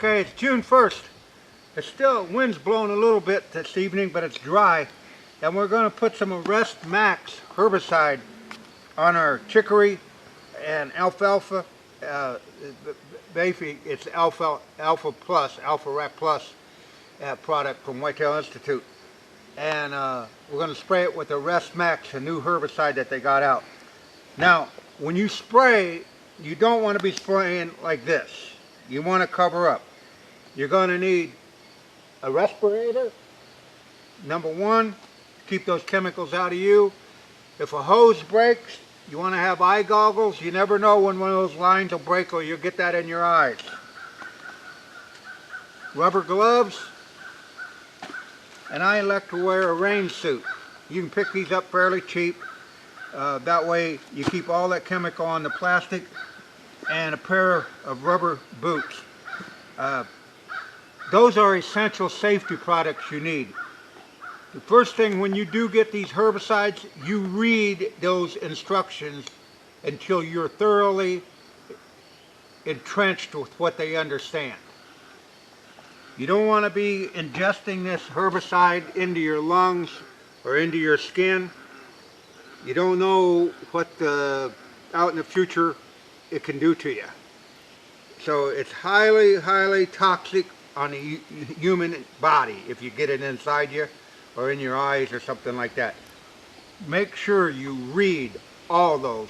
Okay, it's June 1st. It's still, wind's blowing a little bit this evening, but it's dry. And we're going to put some Arrest Max herbicide on our chicory and alfalfa. Basically, it's Alpha Plus, Alpha Rack Plus product from Whitetail Institute. And we're going to spray it with Arrest Max, a new herbicide that they got out. Now, when you spray, you don't want to be spraying like this. You want to cover up. You're going to need a respirator, number one, keep those chemicals out of you. If a hose breaks, you want to have eye goggles. You never know when one of those lines will break or you'll get that in your eyes. Rubber gloves, and I like to wear a rain suit. You can pick these up fairly cheap. That way you keep all that chemical on the plastic, and a pair of rubber boots. Those are essential safety products you need. The first thing, when you do get these herbicides, you read those instructions until you're thoroughly entrenched with what they understand. You don't want to be ingesting this herbicide into your lungs or into your skin. You don't know what out in the future it can do to you. So it's highly, highly toxic on the human body if you get it inside you or in your eyes or something like that. Make sure you read all those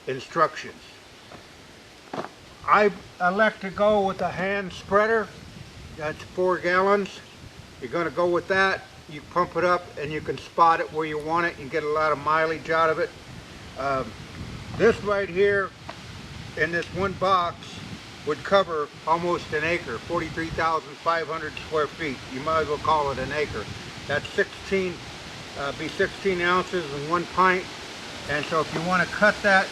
instructions. I like to go with a hand spreader. That's 4 gallons. You're going to go with that. You pump it up and you can spot it where you want it and get a lot of mileage out of it. This right here in this one box would cover almost an acre, 43,500 square feet. You might as well call it an acre. That's 16 ounces in 1 pint. And so if you want to cut that,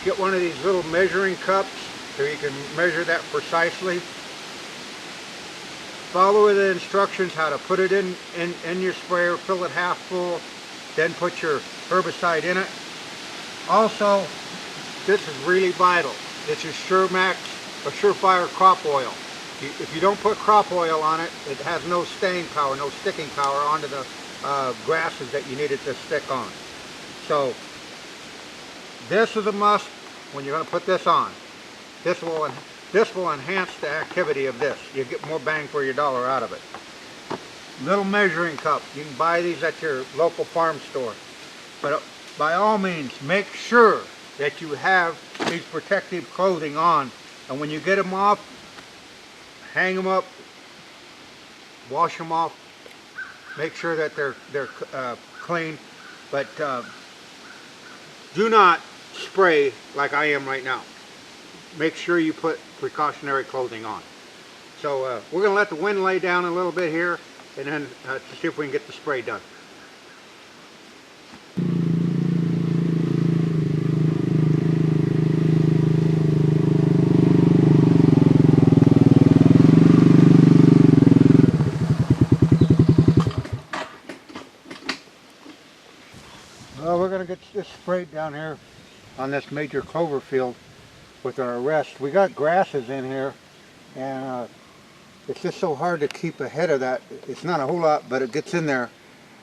get one of these little measuring cups so you can measure that precisely. Follow the instructions how to put it in your sprayer, fill it half full, then put your herbicide in it. Also, this is really vital. This is SureMax or Surefire crop oil. If you don't put crop oil on it, it has no staying power, no sticking power onto the grasses that you need it to stick on. So this is a must when you're going to put this on. This will enhance the activity of this. You get more bang for your dollar out of it. Little measuring cup. You can buy these at your local farm store. But by all means, make sure that you have these protective clothing on. And when you get them off, hang them up, wash them off, make sure that they're clean. But do not spray like I am right now. Make sure you put precautionary clothing on. So we're going to let the wind lay down a little bit here and then to see if we can get the spray done. Well, we're going to get this sprayed down here on this major clover field with our Arrest. We got grasses in here, and it's just so hard to keep ahead of that. It's not a whole lot, but it gets in there,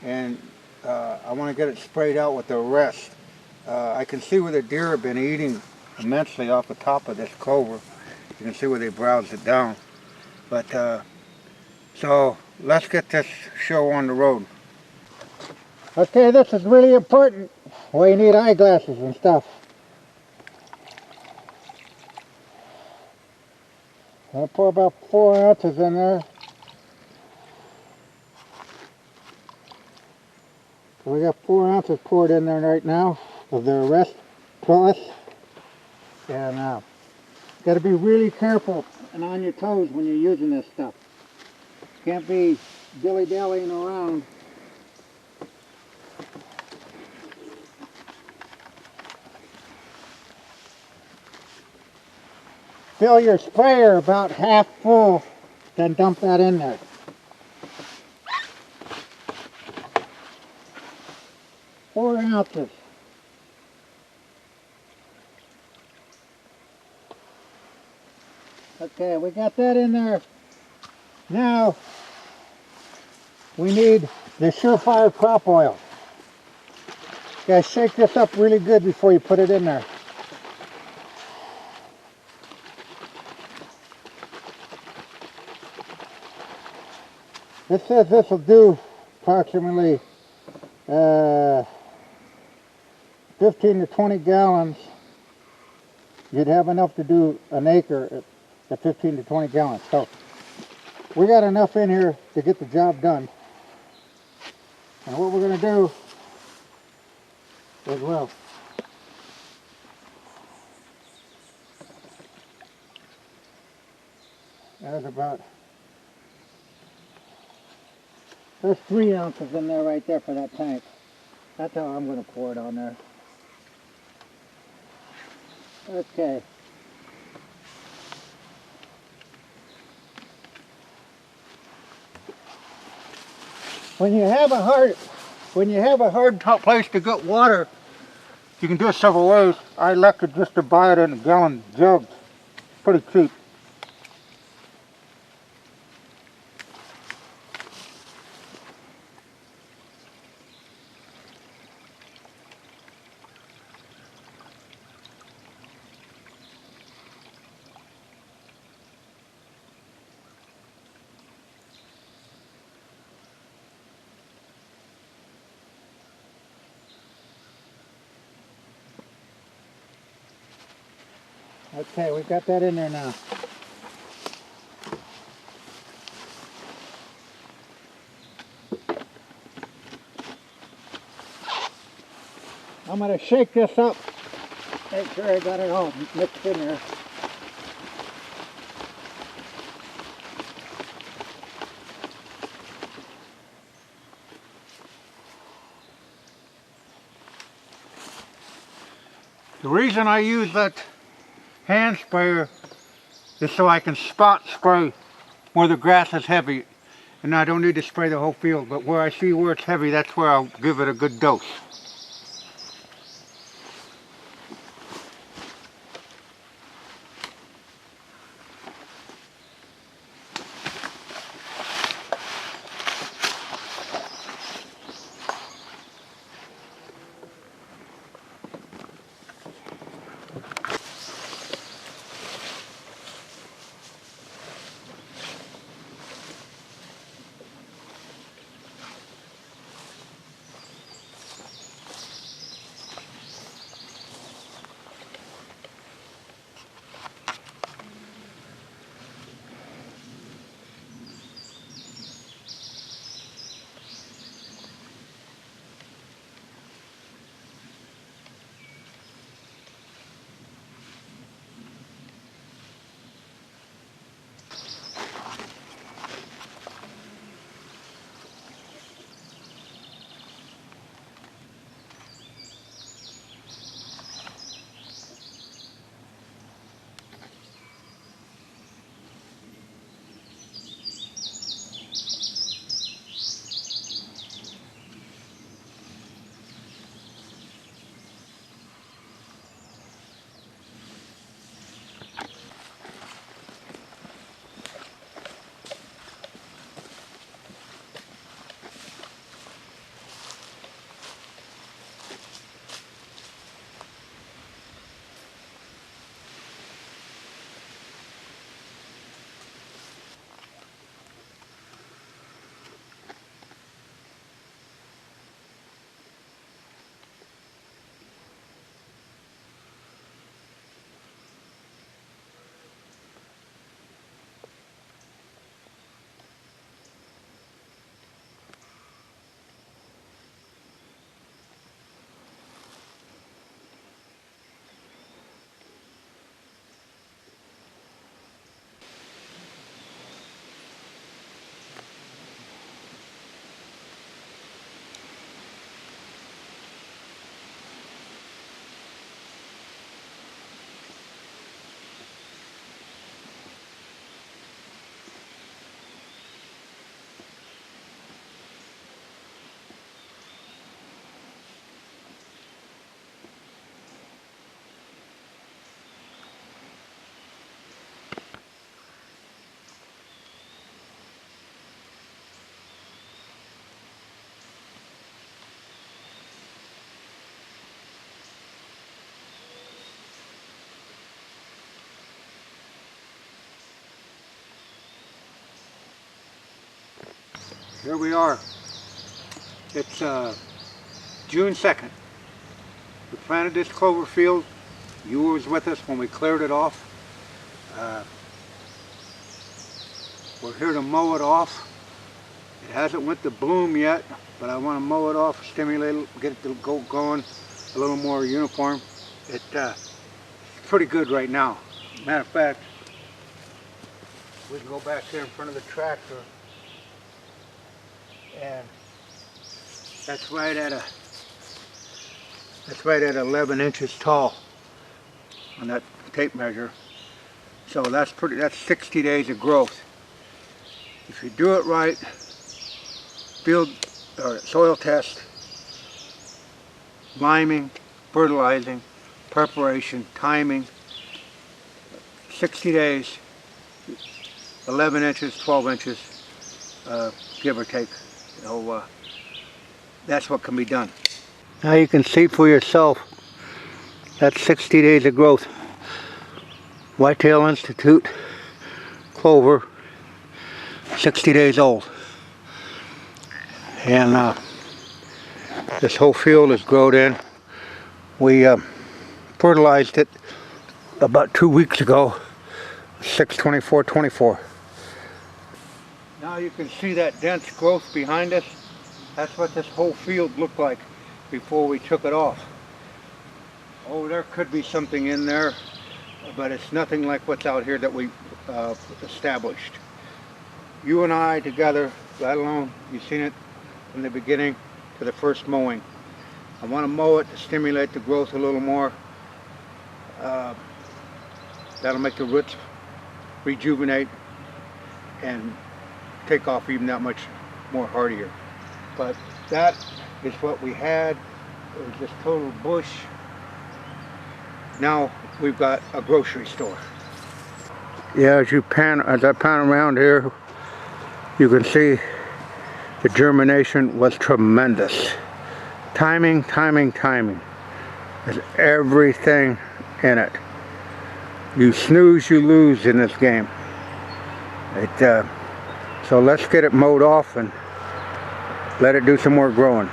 and I want to get it sprayed out with the Arrest. I can see where the deer have been eating immensely off the top of this clover. You can see where they browse it down. But so let's get this show on the road. Okay, this is really important. Well, you need eyeglasses and stuff. I'll pour about 4 ounces in there. So we got 4 ounces poured in there right now of the Arrest Plus. And got to be really careful and on your toes when you're using this stuff. Can't be dilly-dallying around. Fill your sprayer about half full, then dump that in there. Four ounces. Okay, we got that in there. Now, we need the Surefire crop oil. You gotta shake this up really good before you put it in there. This says this will do approximately 15 to 20 gallons. You'd have enough to do an acre at 15 to 20 gallons. So we got enough in here to get the job done. And what we're going to do is, well, there's 3 ounces in there right there for that tank. That's how I'm going to pour it on there. Okay. When you have a hard place to get water, you can do it several ways. I elected just to buy it in a gallon jugs. Pretty cheap. Okay, we got that in there now. I'm going to shake this up, make sure I got it all mixed in there. The reason I use that hand sprayer is so I can spot spray where the grass is heavy, and I don't need to spray the whole field, but where I see where it's heavy, that's where I'll give it a good dose. Here we are. It's June 2nd. We planted this clover field. You was with us when we cleared it off. We're here to mow it off. It hasn't went to bloom yet, but I want to mow it off, stimulate it, get it to go going a little more uniform. It's pretty good right now. Matter of fact, we can go back here in front of the tractor, and that's right at 11 inches tall on that tape measure. So that's 60 days of growth. If you do it right, field or soil test, liming, fertilizing, preparation, timing, 60 days, 11 inches, 12 inches, give or take. So that's what can be done. Now you can see for yourself, that's 60 days of growth. Whitetail Institute clover, 60 days old. And this whole field is growed in. We fertilized it about 2 weeks ago, 6/24/24. Now you can see that dense growth behind us. That's what this whole field looked like before we took it off. Oh, there could be something in there, but it's nothing like what's out here that we established. You and I together, let alone, you've seen it from the beginning to the first mowing. I want to mow it to stimulate the growth a little more. That'll make the roots rejuvenate and take off even that much more hardier. But that is what we had. It was just total bush. Now we've got a grocery store. Yeah, as I pan around here, you can see the germination was tremendous. Timing, timing, timing. There's everything in it. You snooze, you lose in this game. So let's get it mowed off and let it do some more growing.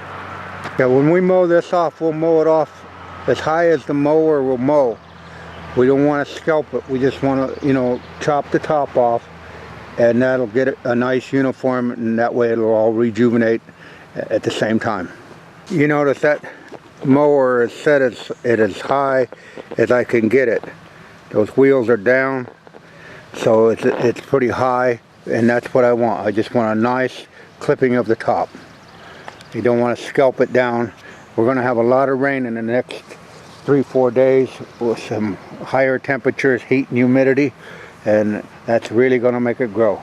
Yeah, when we mow this off, we'll mow it off as high as the mower will mow. We don't want to scalp it. We just want to, chop the top off, and that'll get it a nice uniform, and that way it'll all rejuvenate at the same time. You notice that mower is set as high as I can get it. Those wheels are down, so it's pretty high, and that's what I want. I just want a nice clipping of the top. You don't want to scalp it down. We're going to have a lot of rain in the next 3-4 days with some higher temperatures, heat and humidity, and that's really going to make it grow.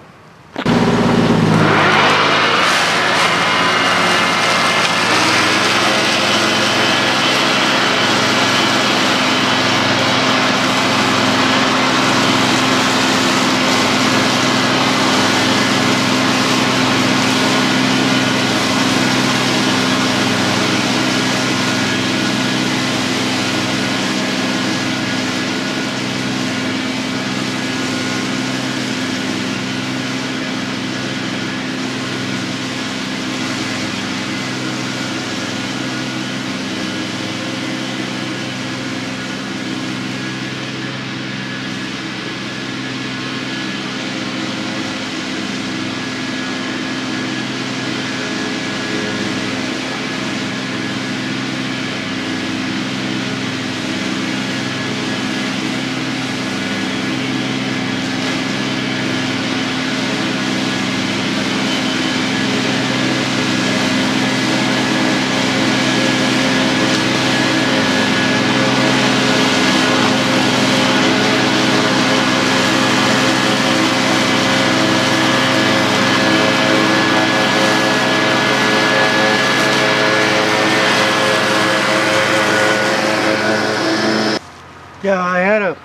Yeah, I had a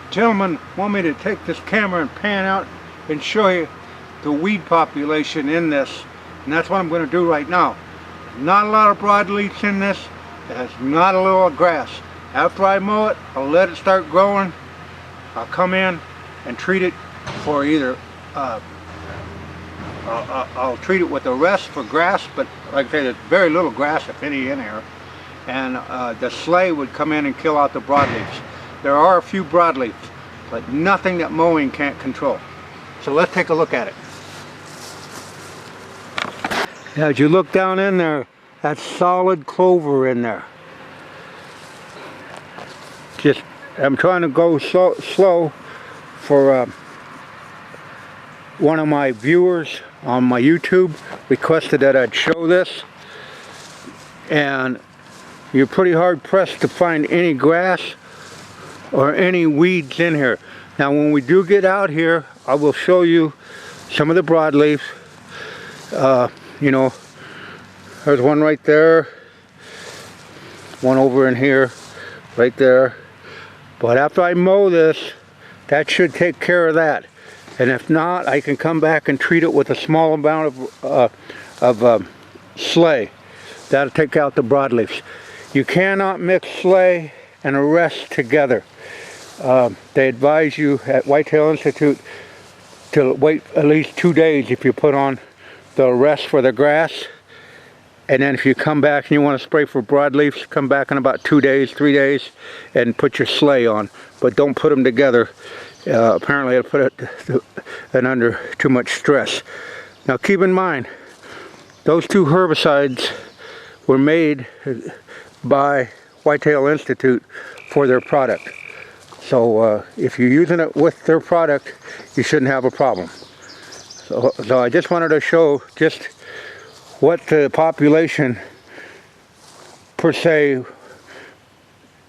gentleman want me to take this camera and pan out and show you the weed population in this, and that's what I'm going to do right now. Not a lot of broadleafs in this. It has not a little grass. After I mow it, I'll let it start growing. I'll come in and treat it for either I'll treat it with the rest for grass, but like I say, there's very little grass, if any, in here. And the sleigh would come in and kill out the broadleaves. There are a few broadleaves, but nothing that mowing can't control. So let's take a look at it. Now, as you look down in there, that's solid clover in there. Just, I'm trying to go slow for one of my viewers on my YouTube requested that I'd show this, and you're pretty hard pressed to find any grass or any weeds in here. Now when we do get out here, I will show you some of the broadleaves. You know, there's one right there, one over in here, right there. But after I mow this, that should take care of that. And if not, I can come back and treat it with a small amount of sleigh. That'll take out the broadleaves. You cannot mix sleigh and arrest together. They advise you at Whitetail Institute to wait at least 2 days if you put on the arrest for the grass. And then if you come back and you want to spray for broadleaves, come back in about 2 days, 3 days, and put your sleigh on. But don't put them together. Apparently it'll put it under too much stress. Now keep in mind, those two herbicides were made by Whitetail Institute for their product. So if you're using it with their product, you shouldn't have a problem. So I just wanted to show just what the population per se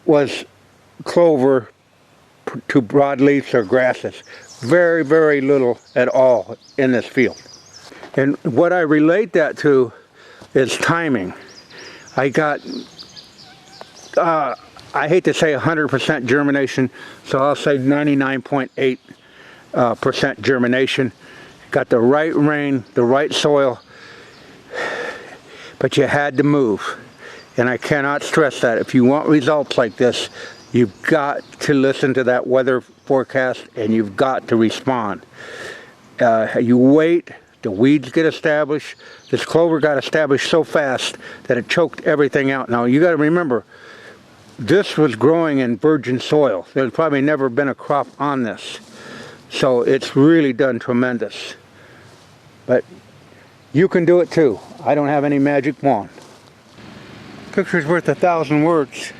was clover to broadleaves or grasses. Very, very little at all in this field. And what I relate that to is timing. I got, I hate to say 100% germination, so I'll say 99.8% germination. Got the right rain, the right soil, but you had to move. And I cannot stress that. If you want results like this, you've got to listen to that weather forecast and you've got to respond. You wait, the weeds get established. This clover got established so fast that it choked everything out. Now you got to remember, this was growing in virgin soil. There's probably never been a crop on this. So it's really done tremendous. But you can do it too. I don't have any magic wand. Picture's worth 1,000 words.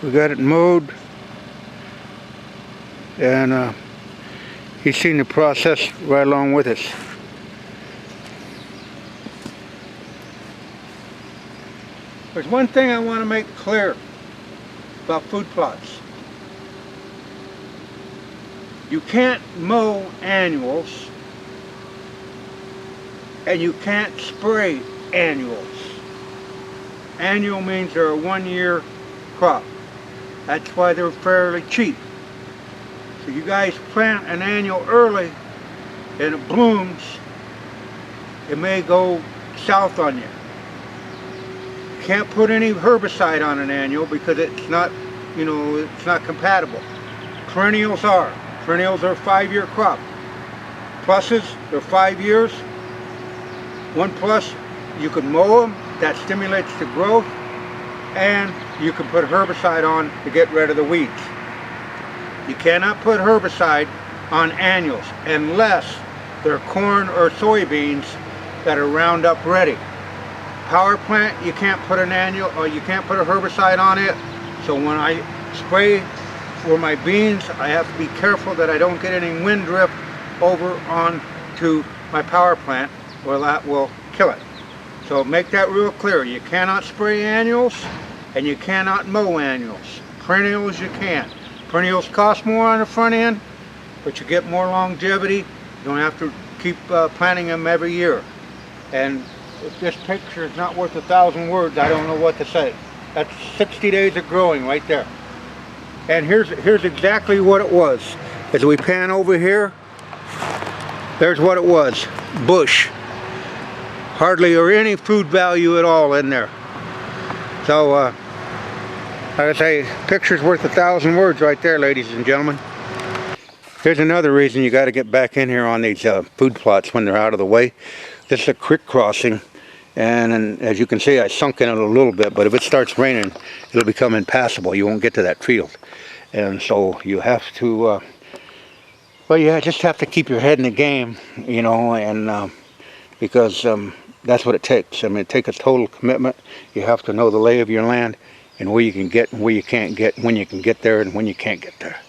We got it mowed, and he's seen the process right along with us. There's one thing I want to make clear about food plots. You can't mow annuals, and you can't spray annuals. Annual means they're a 1-year crop. That's why they're fairly cheap. So you guys plant an annual early and it blooms, it may go south on you. You can't put any herbicide on an annual because it's not, you know, it's not compatible. Perennials are. Perennials are a 5-year crop. Pluses, they're 5 years. 1 plus, you can mow them, that stimulates the growth, and you can put herbicide on to get rid of the weeds. You cannot put herbicide on annuals unless they're corn or soybeans that are Roundup ready. Power plant, you can't put an annual, or you can't put a herbicide on it. So when I spray for my beans, I have to be careful that I don't get any wind drift over onto my power plant, or that will kill it. So make that real clear. You cannot spray annuals and you cannot mow annuals. Perennials you can. Perennials cost more on the front end, but you get more longevity. You don't have to keep planting them every year. And if this picture is not worth 1,000 words, I don't know what to say. That's 60 days of growing right there. And here's exactly what it was. As we pan over here, there's what it was. Bush. Hardly or any food value at all in there. So, like I say, picture's worth 1,000 words right there, ladies and gentlemen. Here's another reason you got to get back in here on these food plots when they're out of the way. This is a creek crossing, and as you can see, I sunk in it a little bit, but if it starts raining, it'll become impassable. You won't get to that field. And so you have to, well, yeah, just have to keep your head in the game, you know, and because that's what it takes. I mean, it takes a total commitment. You have to know the lay of your land and where you can get and where you can't get, when you can get there and when you can't get there.